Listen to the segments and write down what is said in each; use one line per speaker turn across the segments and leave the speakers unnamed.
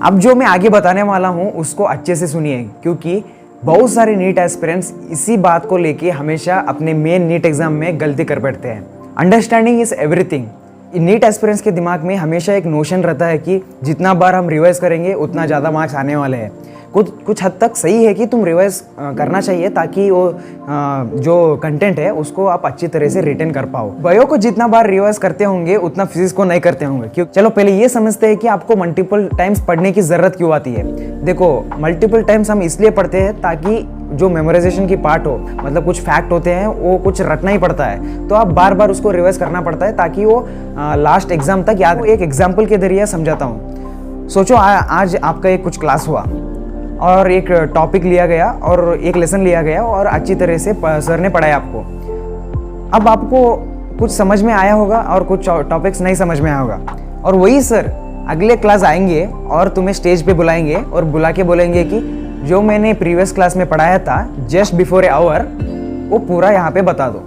अब जो मैं आगे बताने वाला हूँ उसको अच्छे से सुनिए, क्योंकि बहुत सारे नीट एस्पिरेंट्स इसी बात को लेके हमेशा अपने मेन नीट एग्जाम में गलती कर बैठते हैं। Understanding is everything. NEET aspirants के दिमाग में हमेशा एक नोशन रहता है कि जितना बार हम रिवाइज करेंगे उतना ज़्यादा मार्क्स आने वाले हैं। कुछ हद तक सही है कि तुम रिवाइज करना चाहिए ताकि वो जो कंटेंट है उसको आप अच्छी तरह से रिटेन कर पाओ। बायो को जितना बार रिवाइज करते होंगे उतना फिजिक्स को नहीं करते होंगे। क्यों? चलो पहले ये समझते हैं कि आपको मल्टीपल टाइम्स पढ़ने की ज़रूरत क्यों आती है। देखो, मल्टीपल टाइम्स हम इसलिए पढ़ते हैं ताकि जो मेमोराइजेशन की पार्ट हो, मतलब कुछ फैक्ट होते हैं वो कुछ रटना ही पड़ता है, तो आप बार बार उसको रिवाइज करना पड़ता है ताकि वो लास्ट एग्जाम तक याद। एक एग्जाम्पल के जरिए समझाता हूँ। सोचो आज आपका एक कुछ क्लास हुआ और एक टॉपिक लिया गया और एक लेसन लिया गया और अच्छी तरह से सर ने पढ़ाया आपको। अब आपको कुछ समझ में आया होगा और कुछ टॉपिक्स नहीं समझ में आया होगा, और वही सर अगले क्लास आएंगे और तुम्हें स्टेज पे बुलाएंगे और बुला के बोलेंगे कि जो मैंने प्रीवियस क्लास में पढ़ाया था जस्ट बिफोर ए आवर वो पूरा यहाँ पे बता दो।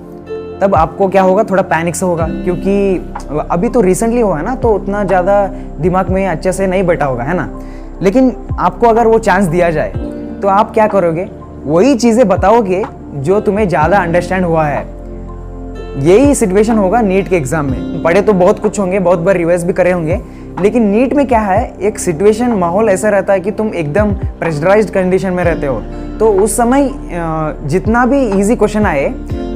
तब आपको क्या होगा, थोड़ा पैनिक से होगा, क्योंकि अभी तो रिसेंटली हुआ है ना, तो उतना ज़्यादा दिमाग में अच्छे से नहीं बैठा होगा, है ना। लेकिन आपको अगर वो चांस दिया जाए तो आप क्या करोगे, वही चीज़ें बताओगे जो तुम्हें ज़्यादा अंडरस्टैंड हुआ है। यही सिचुएशन होगा नीट के एग्जाम में। पढ़े तो बहुत कुछ होंगे, बहुत बार रिवाइज भी करे होंगे, लेकिन नीट में क्या है, एक सिचुएशन माहौल ऐसा रहता है कि तुम एकदम प्रेशराइज्ड कंडीशन में रहते हो, तो उस समय जितना भी इजी क्वेश्चन आए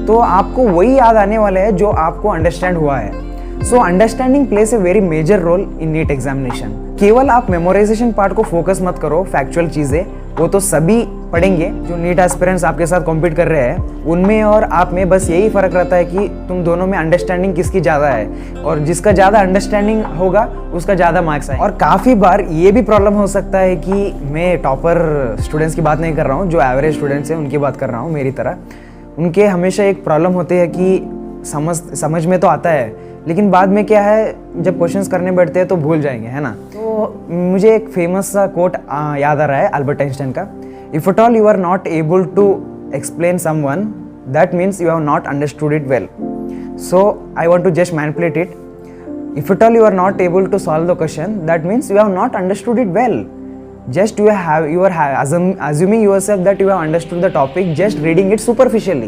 तो आपको वही याद आने वाला है जो आपको अंडरस्टैंड हुआ है। So understanding place a very major role in NEET examination. केवल आप मेमोराइजेशन पार्ट को फोकस मत करो, फैक्चुअल चीज़ें वो तो सभी पढ़ेंगे जो नीट एस्पिरेंट्स आपके साथ कॉम्पीट कर रहे हैं, उनमें और आप में बस यही फ़र्क रहता है कि तुम दोनों में अंडरस्टैंडिंग किसकी ज़्यादा है, और जिसका ज़्यादा अंडरस्टैंडिंग होगा उसका ज़्यादा मार्क्स आए। और काफ़ी बार ये भी प्रॉब्लम हो सकता है कि मैं टॉपर स्टूडेंट्स की बात नहीं कर रहा हूँ, जो एवरेज स्टूडेंट्स हैं उनकी बात कर रहा हूँ मेरी तरह। उनके हमेशा एक प्रॉब्लम होती है कि समझ में तो आता है, लेकिन बाद में क्या है, जब क्वेश्चंस करने बैठते हैं तो भूल जाएंगे, है ना। तो मुझे एक फेमस सा कोट याद आ रहा है अल्बर्ट आइंस्टाइन का, if at all you are not able to explain someone that means you have not understood it well. So I want to just manipulate it, if at all you are not able to solve the question that means you have not understood it well. Just you are assuming yourself that you have understood the topic, just reading it superficially.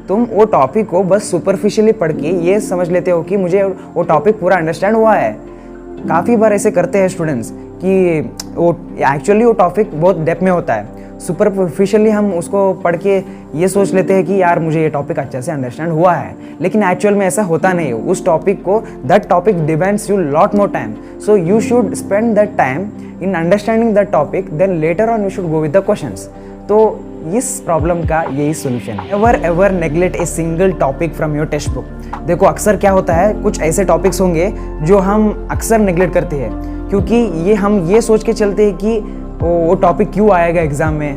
तुम वो topic को बस superficially पढ़ के ये समझ लेते हो कि मुझे वो टॉपिक पूरा अंडरस्टैंड हुआ है। काफ़ी बार ऐसे करते हैं स्टूडेंट्स कि वो एक्चुअली वो टॉपिक बहुत डेप्थ में होता है, सुपरफिशियली हम उसको पढ़ के ये सोच लेते हैं कि यार मुझे ये टॉपिक अच्छे से अंडरस्टैंड हुआ है, लेकिन एक्चुअल में ऐसा होता नहीं है। उस टॉपिक को that topic depends you lot more time, so you should spend that time in understanding that topic, then later on you should go with the questions. तो इस प्रॉब्लम का यही सोल्यूशन है। Ever neglect a single topic from your text book. देखो अक्सर क्या होता है, कुछ ऐसे टॉपिक्स होंगे जो हम अक्सर नेग्लेक्ट करते हैं, क्योंकि हम ये सोच के चलते हैं कि वो टॉपिक क्यों आएगा एग्जाम में।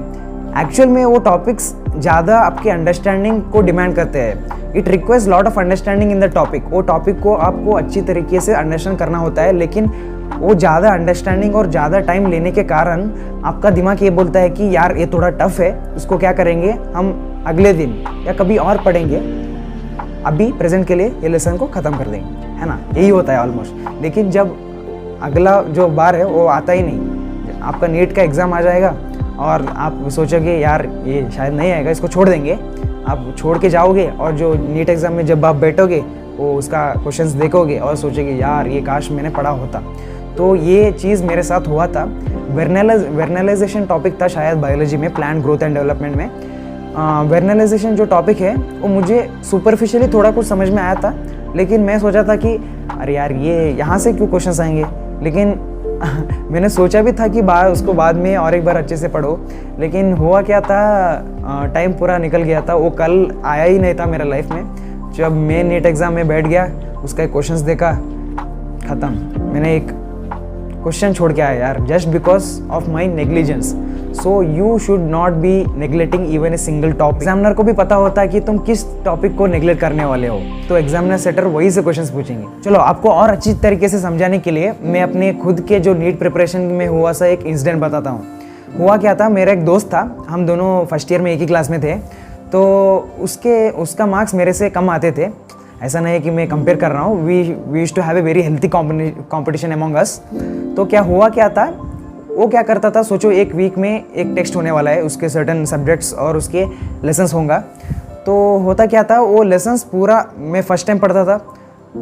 एक्चुअल में वो टॉपिक्स ज़्यादा आपके अंडरस्टैंडिंग को डिमांड करते हैं। It requires lot of understanding in the topic. वो टॉपिक को आपको अच्छी तरीके से अंडरस्टैंड करना होता है, लेकिन वो ज़्यादा अंडरस्टैंडिंग और ज़्यादा टाइम लेने के कारण आपका दिमाग ये बोलता है कि यार ये थोड़ा टफ है, इसको क्या करेंगे हम अगले दिन या कभी और पढ़ेंगे, अभी प्रेजेंट के लिए ये लेसन को ख़त्म कर देंगे, है ना। यही होता है ऑलमोस्ट। लेकिन जब अगला जो बार है वो आता ही नहीं, आपका नीट का एग्ज़ाम आ जाएगा और आप सोचोगे यार ये शायद नहीं आएगा, इसको छोड़ देंगे, आप छोड़ के जाओगे और जो नीट एग्ज़ाम में जब आप बैठोगे वो उसका क्वेश्चंस देखोगे और सोचोगे यार ये काश मैंने पढ़ा होता। तो ये चीज़ मेरे साथ हुआ था। वेर्नलाइजेशन टॉपिक था शायद बायोलॉजी में, प्लांट ग्रोथ एंड डेवलपमेंट में। वेर्नलाइजेशन जो टॉपिक है वो मुझे सुपरफिशियली थोड़ा कुछ समझ में आया था, लेकिन मैं सोचा था कि अरे यार ये यहाँ से क्यों क्वेश्चंस आएंगे, लेकिन मैंने सोचा भी था कि उसको बाद में और एक बार अच्छे से पढ़ो, लेकिन हुआ क्या था, टाइम पूरा निकल गया था, वो कल आया ही नहीं था मेरा लाइफ में। जब मैं नीट एग्ज़ाम में बैठ गया, उसका एक क्वेश्चंस देखा, ख़त्म। मैंने एक क्वेश्चन छोड़ के आया यार, just because of my negligence. So you should not be neglecting even a single topic. Examiner को भी पता होता है कि तुम किस टॉपिक को नेग्लेक्ट करने वाले हो, तो एग्जामिनर सेटर वही से क्वेश्चंस पूछेंगे। चलो आपको और अच्छी तरीके से समझाने के लिए मैं अपने खुद के जो नीट प्रिपरेशन में हुआ सा एक इंसिडेंट बताता हूँ। हुआ क्या था, मेरा एक दोस्त था, हम दोनों फर्स्ट ईयर में एक ही क्लास में थे, तो उसका मार्क्स मेरे से कम आते थे। ऐसा नहीं है कि मैं कंपेयर कर रहा हूँ, we used to have a very healthy competition among us. तो क्या हुआ क्या था, वो क्या करता था, सोचो एक वीक में एक टेक्स्ट होने वाला है, उसके सर्टन सब्जेक्ट्स और उसके लेसन्स होंगे। तो होता क्या था, वो लेसन्स पूरा मैं फर्स्ट टाइम पढ़ता था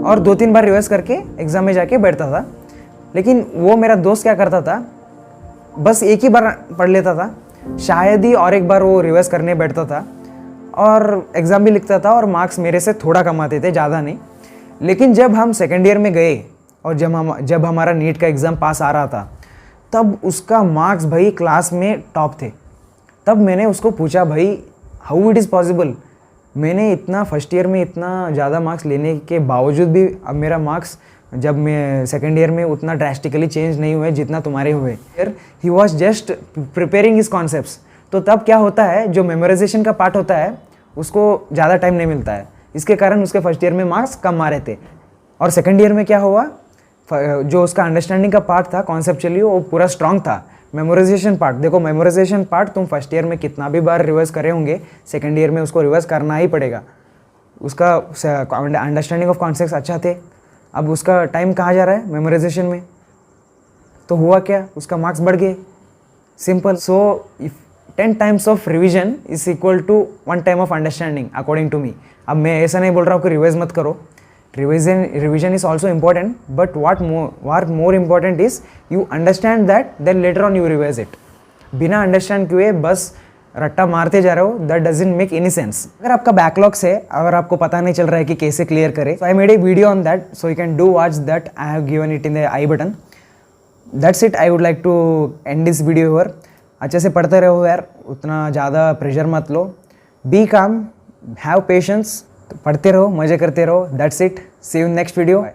और 2-3 बार रिवाइज करके एग्ज़ाम में जाके बैठता था। लेकिन वो मेरा दोस्त क्या करता था, बस एक ही बार पढ़ लेता था, शायद ही और एक बार वो रिवाइज करने बैठता था और एग्ज़ाम भी लिखता था और मार्क्स मेरे से थोड़ा कम आते थे, ज़्यादा नहीं। लेकिन जब हम सेकेंड ईयर में गए और जब हमारा नीट का एग्ज़ाम पास आ रहा था, तब उसका मार्क्स भाई क्लास में टॉप थे। तब मैंने उसको पूछा, भाई हाउ इट इज़ पॉसिबल, मैंने इतना फर्स्ट ईयर में इतना ज़्यादा मार्क्स लेने के बावजूद भी अब मेरा मार्क्स जब मैं सेकेंड ईयर में उतना ड्रास्टिकली चेंज नहीं हुए जितना तुम्हारे हुए। फिर he was just preparing his concepts. तो तब क्या होता है, जो मेमोराइजेशन का पार्ट होता है उसको ज़्यादा टाइम नहीं मिलता है, इसके कारण उसके फर्स्ट ईयर में मार्क्स कम आ रहे थे। और सेकेंड ईयर में क्या हुआ, जो उसका अंडरस्टैंडिंग का पार्ट था कॉन्सेप्चुअली, वो पूरा स्ट्रांग था। मेमोराइजेशन पार्ट देखो, मेमोराइजेशन पार्ट तुम फर्स्ट ईयर में कितना भी बार रिवाइज करे होंगे, सेकेंड ईयर में उसको रिवाइज करना ही पड़ेगा। उसका अंडरस्टैंडिंग ऑफ कॉन्सेप्ट्स अच्छा थे। अब उसका टाइम कहाँ जा रहा है, मेमोराइजेशन में। तो हुआ क्या, उसका मार्क्स बढ़ गए, simple. So if 10 times of revision is equal to 1 time of understanding according to me. अब मैं ऐसा नहीं बोल रहा हूँ कि रिवाइज मत करो, revision is also important, but what more important is you understand that, then later on you revise it. बिना अंडरस्टैंड किए बस रट्टा मारते जा रहे हो, that doesn't make any sense. अगर आपका बैकलॉग्स है, अगर आपको पता नहीं चल रहा है कि कैसे क्लियर करें, so I made a video on that, so you can do watch that. I have given it in the I button. That's it. I would like to end this video here. अच्छे से पढ़ते रहो यार, उतना ज़्यादा pressure मत लो, be calm, have patience, पढ़ते रहो, मजे करते रहो। That's it, see you in next video.